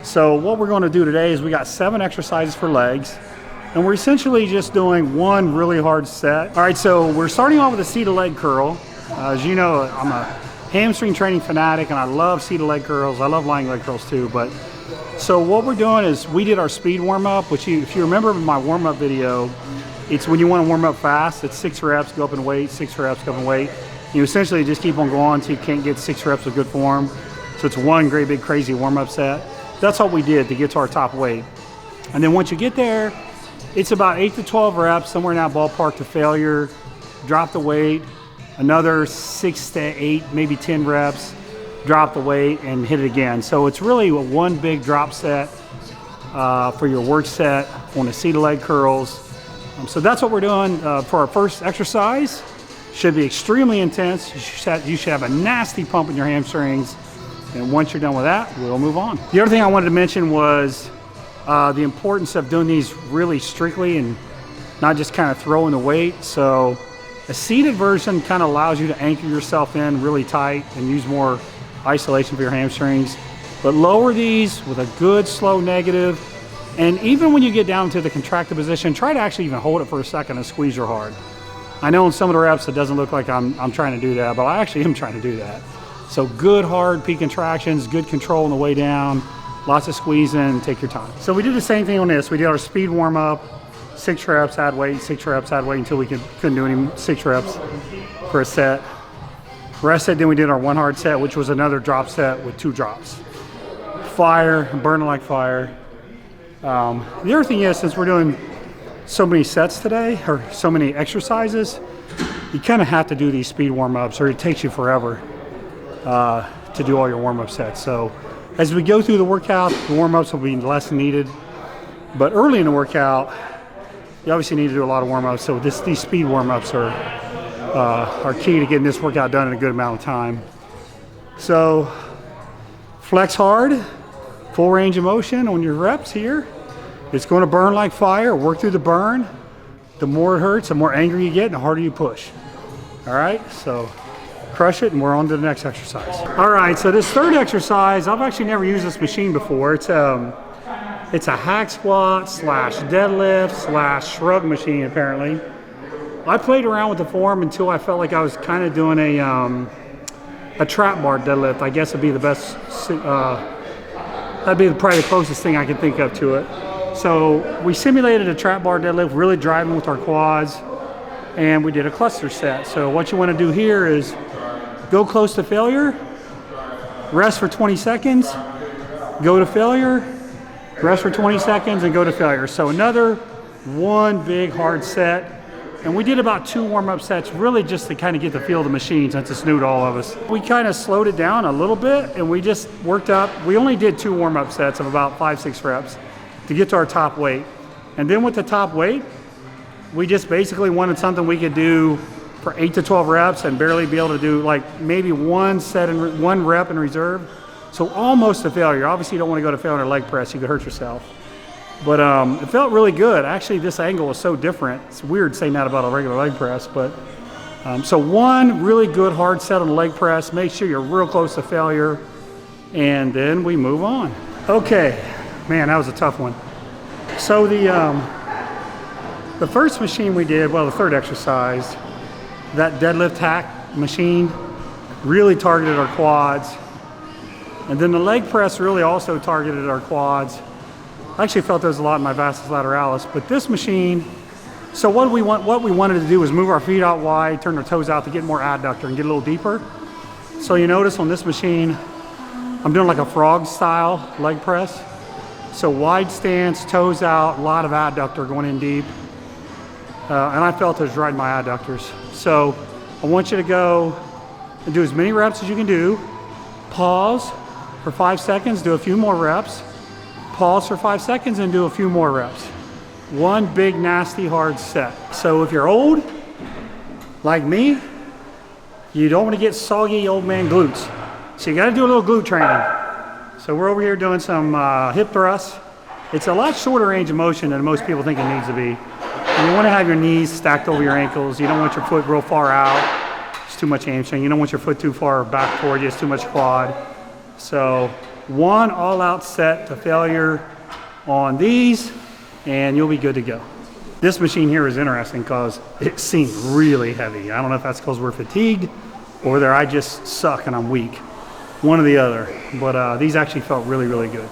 So what we're going to do today is we got 7 exercises for legs, and we're essentially just doing one really hard set. All right, so we're starting off with a seated leg curl. As you know, I'm a hamstring training fanatic, and I love seated leg curls. I love lying leg curls too. But so what we're doing is we did our speed warm up, which if you remember my warm up video, it's when you want to warm up fast. It's 6 reps, go up in weight, 6 reps, go up in weight. You essentially just keep on going until you can't get 6 reps with good form. So it's one great big crazy warm up set. That's what we did to get to our top weight. And then once you get there, it's about 8 to 12 reps, somewhere in that ballpark to failure. Drop the weight, another 6 to 8, maybe 10 reps, drop the weight and hit it again. So it's really one big drop set for your work set on the seated leg curls. So that's what we're doing for our first exercise. Should be extremely intense. You should have a nasty pump in your hamstrings. And once you're done with that, we'll move on. The other thing I wanted to mention was the importance of doing these really strictly and not just kind of throwing the weight. So a seated version kind of allows you to anchor yourself in really tight and use more isolation for your hamstrings. But lower these with a good slow negative. And even when you get down to the contracted position, try to actually even hold it for a second and squeeze your hard. I know in some of the reps it doesn't look like I'm trying to do that, but I actually am trying to do that. So good hard peak contractions, good control on the way down, lots of squeezing, take your time. So we did the same thing on this. We did our speed warm up, 6 reps, add weight, 6 reps, add weight until we couldn't do any 6 reps for a set. Rested, then we did our one hard set, which was another drop set with 2 drops. Fire, burning like fire. The other thing is, since we're doing so many sets today, or so many exercises, you kind of have to do these speed warm-ups or it takes you forever to do all your warm-up sets. So as we go through the workout, the warm-ups will be less needed. But early in the workout, you obviously need to do a lot of warm-ups. So these speed warm-ups are key to getting this workout done in a good amount of time. So flex hard. Full range of motion on your reps here. It's going to burn like fire. Work through the burn. The more it hurts, the more angry you get, and the harder you push. All right, so crush it, and we're on to the next exercise. All right, so this third exercise, I've actually never used this machine before. It's a hack squat / deadlift / shrug machine, apparently. I played around with the form until I felt like I was kind of doing a trap bar deadlift. I guess would be the best. That'd be probably the closest thing I can think of to it. So we simulated a trap bar deadlift, really driving with our quads, and we did a cluster set. So what you want to do here is go close to failure, rest for 20 seconds, go to failure, rest for 20 seconds, and go to failure. So another one big hard set. And we did about 2 warm-up sets, really just to kind of get the feel of the machine since it's new to all of us. We kind of slowed it down a little bit and we just worked up. We only did 2 warm-up sets of about 5-6 reps to get to our top weight. And then with the top weight, we just basically wanted something we could do for 8 to 12 reps and barely be able to do like maybe one rep in reserve. So almost to failure. Obviously you don't want to go to failure in a leg press, you could hurt yourself. But it felt really good. Actually, this angle is so different. It's weird saying that about a regular leg press, but so one really good hard set on the leg press. Make sure you're real close to failure, and then we move on. Okay, man, that was a tough one. So the first machine we did, well, the third exercise, that deadlift hack machine really targeted our quads, and then the leg press really also targeted our quads. I actually felt those a lot in my vastus lateralis, but this machine, so what we wanted to do was move our feet out wide, turn our toes out to get more adductor and get a little deeper. So you notice on this machine, I'm doing like a frog style leg press. So wide stance, toes out, a lot of adductor going in deep. And I felt those right in my adductors. So I want you to go and do as many reps as you can do. Pause for 5 seconds, do a few more reps. Pause for 5 seconds and do a few more reps. One big, nasty, hard set. So if you're old, like me, you don't want to get soggy old man glutes. So you got to do a little glute training. So we're over here doing some hip thrusts. It's a lot shorter range of motion than most people think it needs to be. And you want to have your knees stacked over your ankles. You don't want your foot real far out. It's too much hamstring. You don't want your foot too far back toward you. It's too much quad. So one all-out set to failure on these, and you'll be good to go. This machine here is interesting because it seemed really heavy. I don't know if that's because we're fatigued or whether I just suck and I'm weak. One or the other. But these actually felt really, really good.